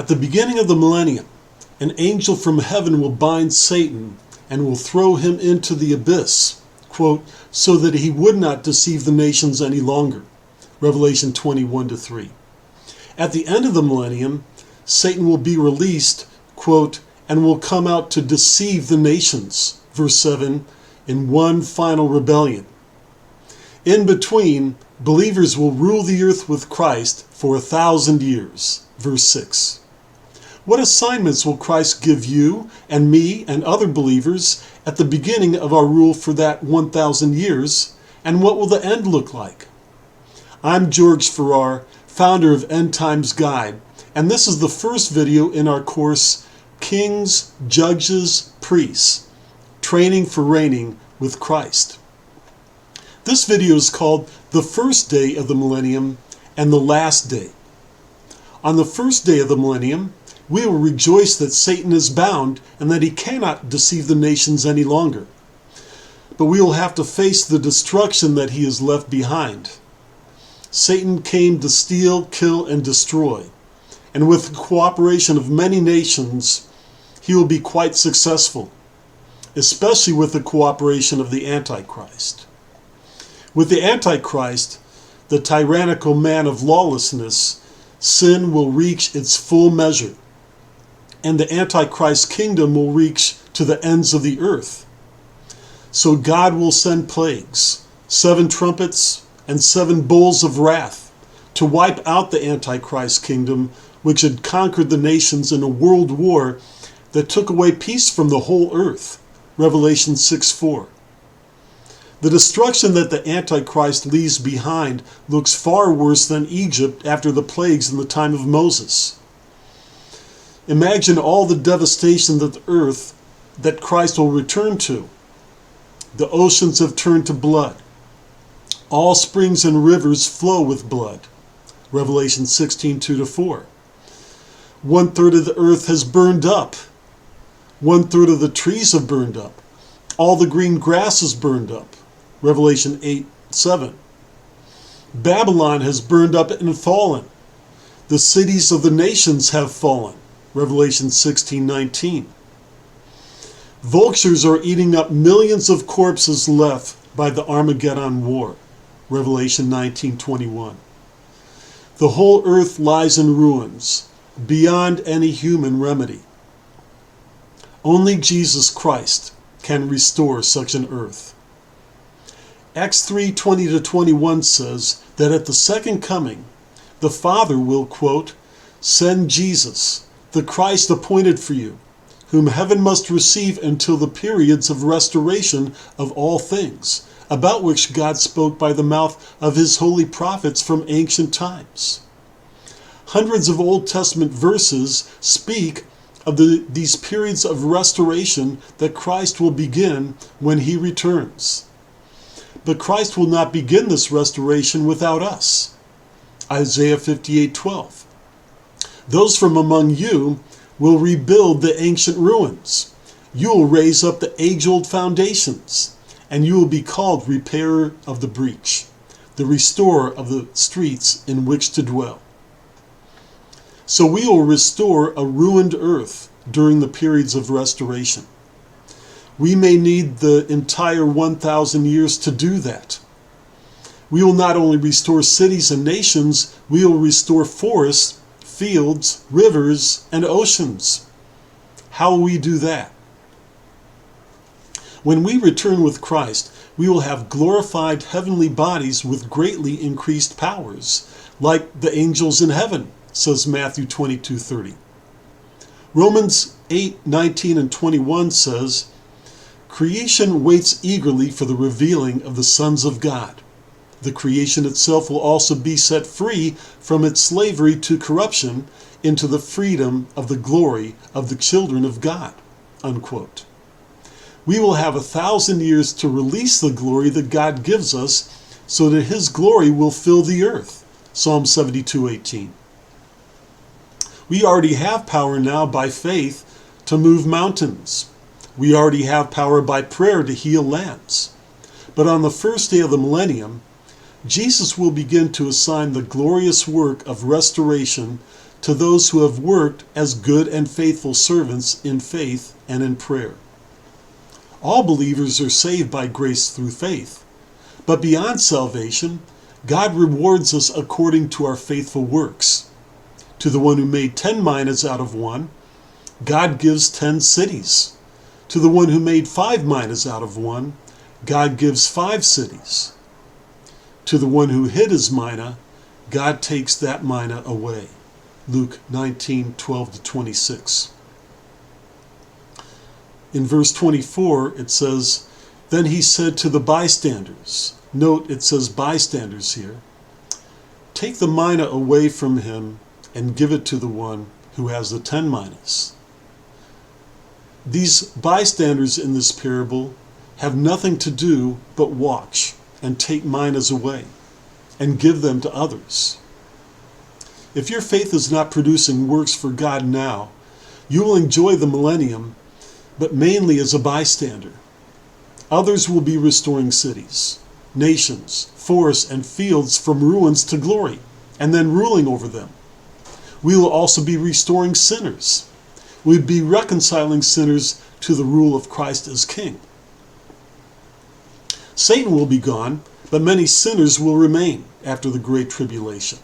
At the beginning of the millennium, an angel from heaven will bind Satan and will throw him into the abyss, quote, so that he would not deceive the nations any longer. Revelation 21-3. At the end of the millennium, Satan will be released, quote, and will come out to deceive the nations, verse 7, in one final rebellion. In between, believers will rule the earth with Christ for 1,000 years, verse 6. What assignments will Christ give you and me and other believers at the beginning of our rule for that 1,000 years, and what will the end look like? I'm George Farrar, founder of End Times Guide, and this is the first video in our course, Kings, Judges, Priests, Training for Reigning with Christ. This video is called The First Day of the Millennium and the Last Day. On the first day of the millennium, we will rejoice that Satan is bound and that he cannot deceive the nations any longer. But we will have to face the destruction that he has left behind. Satan came to steal, kill, and destroy. And with the cooperation of many nations, he will be quite successful, especially with the cooperation of the Antichrist. With the Antichrist, the tyrannical man of lawlessness, sin will reach its full measure, and the Antichrist kingdom will reach to the ends of the earth. So God will send plagues, 7 trumpets, and 7 bowls of wrath to wipe out the Antichrist kingdom, which had conquered the nations in a world war that took away peace from the whole earth. Revelation 6:4. The destruction that the Antichrist leaves behind looks far worse than Egypt after the plagues in the time of Moses. Imagine all the devastation of the earth that Christ will return to. The oceans have turned to blood. All springs and rivers flow with blood. Revelation 16:2-4. 1/3 of the earth has burned up. 1/3 of the trees have burned up. All the green grass is burned up. Revelation 8:7. Babylon has burned up and fallen. The cities of the nations have fallen. Revelation 16:19. Vultures are eating up millions of corpses left by the Armageddon War. Revelation 19:21. The whole earth lies in ruins, beyond any human remedy. Only Jesus Christ can restore such an earth. Acts 3:20-21 says that at the second coming, the Father will, quote, send Jesus, the Christ appointed for you, whom heaven must receive until the periods of restoration of all things, about which God spoke by the mouth of his holy prophets from ancient times. Hundreds of Old Testament verses speak of these periods of restoration that Christ will begin when he returns. But Christ will not begin this restoration without us. Isaiah 58:12. Those from among you will rebuild the ancient ruins. You will raise up the age-old foundations, and you will be called repairer of the breach, the restorer of the streets in which to dwell. So we will restore a ruined earth during the periods of restoration. We may need the entire 1,000 years to do that. We will not only restore cities and nations, we will restore forests, fields, rivers, and oceans. How will we do that? When we return with Christ, we will have glorified heavenly bodies with greatly increased powers, like the angels in heaven, says Matthew 22:30. Romans 8:19-21 says, creation waits eagerly for the revealing of the sons of God. The creation itself will also be set free from its slavery to corruption into the freedom of the glory of the children of God, unquote. We will have 1,000 years to release the glory that God gives us so that his glory will fill the earth, Psalm 72:18. We already have power now by faith to move mountains. We already have power by prayer to heal lands. But on the first day of the millennium, Jesus will begin to assign the glorious work of restoration to those who have worked as good and faithful servants in faith and in prayer. All believers are saved by grace through faith, but beyond salvation, God rewards us according to our faithful works. To the one who made 10 minas out of one, God gives 10 cities. To the one who made 5 minas out of one, God gives 5 cities. To the one who hid his mina, God takes that mina away. Luke 19:12-26. In verse 24, it says, "Then he said to the bystanders," note it says bystanders here, "Take the mina away from him and give it to the one who has the 10 minas." These bystanders in this parable have nothing to do but watch and take minas away and give them to others. If your faith is not producing works for God now, you will enjoy the millennium, but mainly as a bystander. Others will be restoring cities, nations, forests, and fields from ruins to glory, and then ruling over them. We will also be restoring sinners. We'll be reconciling sinners to the rule of Christ as King. Satan will be gone, but many sinners will remain after the Great Tribulation.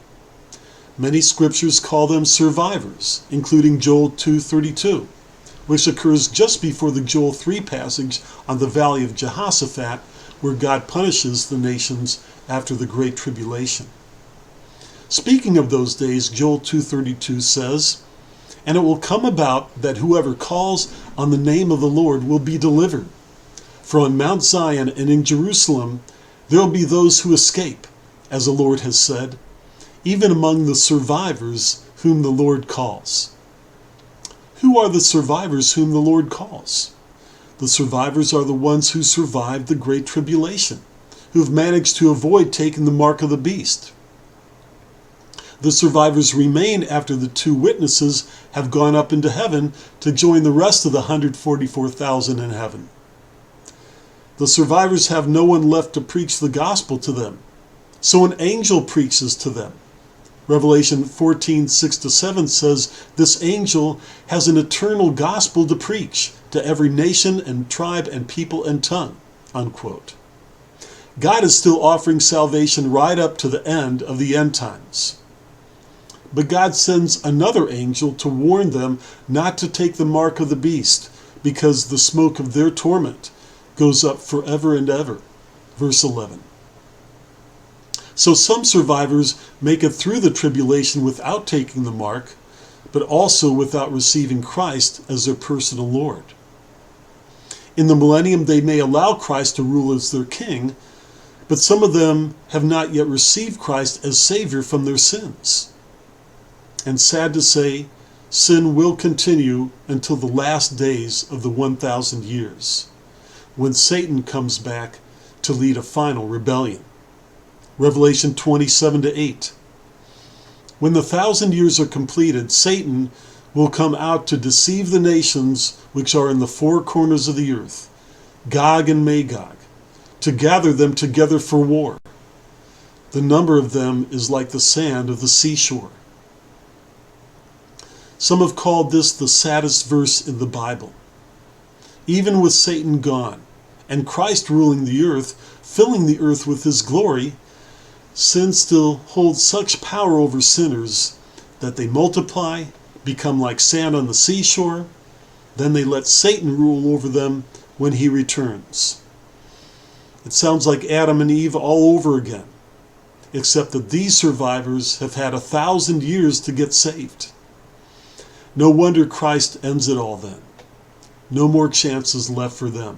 Many scriptures call them survivors, including Joel 2:32, which occurs just before the Joel 3 passage on the Valley of Jehoshaphat, where God punishes the nations after the Great Tribulation. Speaking of those days, Joel 2:32 says, "And it will come about that whoever calls on the name of the Lord will be delivered. For on Mount Zion and in Jerusalem there will be those who escape, as the Lord has said, even among the survivors whom the Lord calls." Who are the survivors whom the Lord calls? The survivors are the ones who survived the Great Tribulation, who have managed to avoid taking the mark of the beast. The survivors remain after the 2 witnesses have gone up into heaven to join the rest of the 144,000 in heaven. The survivors have no one left to preach the gospel to them, so an angel preaches to them. Revelation 14:6-7 says, "This angel has an eternal gospel to preach to every nation and tribe and people and tongue," unquote. God is still offering salvation right up to the end of the end times. But God sends another angel to warn them not to take the mark of the beast, because the smoke of their torment goes up forever and ever. Verse 11. So some survivors make it through the tribulation without taking the mark, but also without receiving Christ as their personal Lord. In the millennium, they may allow Christ to rule as their king, but some of them have not yet received Christ as Savior from their sins. And sad to say, sin will continue until the last days of the 1,000 years, when Satan comes back to lead a final rebellion. Revelation 27-8. When the 1,000 years are completed, Satan will come out to deceive the nations which are in the 4 corners of the earth, Gog and Magog, to gather them together for war. The number of them is like the sand of the seashore. Some have called this the saddest verse in the Bible. Even with Satan gone and Christ ruling the earth, filling the earth with his glory, sin still holds such power over sinners that they multiply, become like sand on the seashore, then they let Satan rule over them when he returns. It sounds like Adam and Eve all over again, except that these survivors have had 1,000 years to get saved. No wonder Christ ends it all then. No more chances left for them.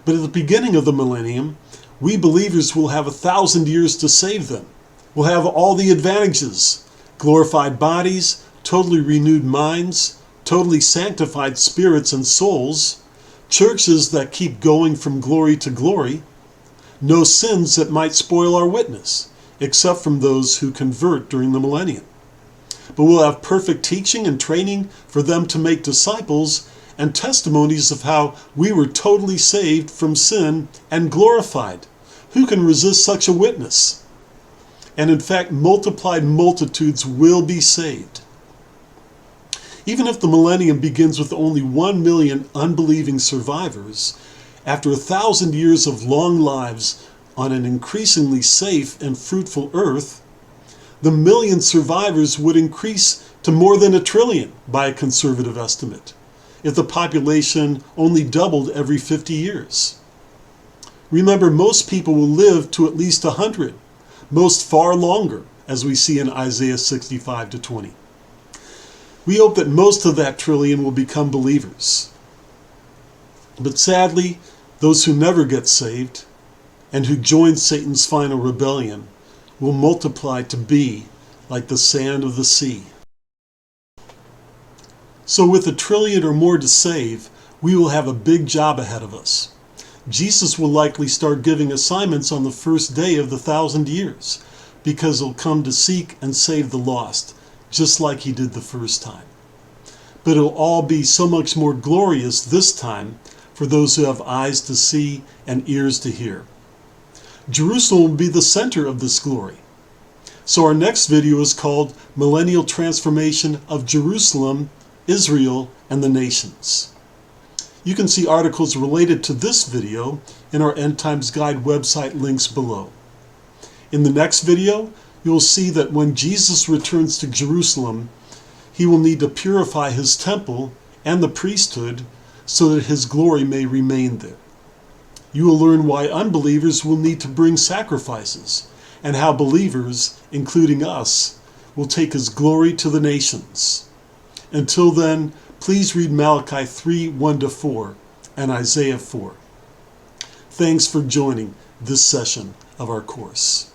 But at the beginning of the millennium, we believers will have 1,000 years to save them. We'll have all the advantages: glorified bodies, totally renewed minds, totally sanctified spirits and souls, churches that keep going from glory to glory, no sins that might spoil our witness, except from those who convert during the millennium. But we'll have perfect teaching and training for them to make disciples, and testimonies of how we were totally saved from sin and glorified. Who can resist such a witness? And in fact, multiplied multitudes will be saved. Even if the millennium begins with only 1 million unbelieving survivors, after 1,000 years of long lives on an increasingly safe and fruitful earth, the million survivors would increase to more than 1 trillion by a conservative estimate, if the population only doubled every 50 years. Remember, most people will live to at least 100, most far longer, as we see in Isaiah 65-20. We hope that most of that trillion will become believers. But sadly, those who never get saved and who join Satan's final rebellion will multiply to be like the sand of the sea. So with 1 trillion or more to save, we will have a big job ahead of us. Jesus will likely start giving assignments on the first day of the 1,000 years, because he'll come to seek and save the lost, just like he did the first time. But it'll all be so much more glorious this time for those who have eyes to see and ears to hear. Jerusalem will be the center of this glory. So our next video is called Millennial Transformation of Jerusalem, Israel, and the Nations. You can see articles related to this video in our End Times Guide website links below. In the next video, you will see that when Jesus returns to Jerusalem, he will need to purify his temple and the priesthood so that his glory may remain there. You will learn why unbelievers will need to bring sacrifices, and how believers, including us, will take his glory to the nations. Until then, please read Malachi 3:1-4 and Isaiah 4. Thanks for joining this session of our course.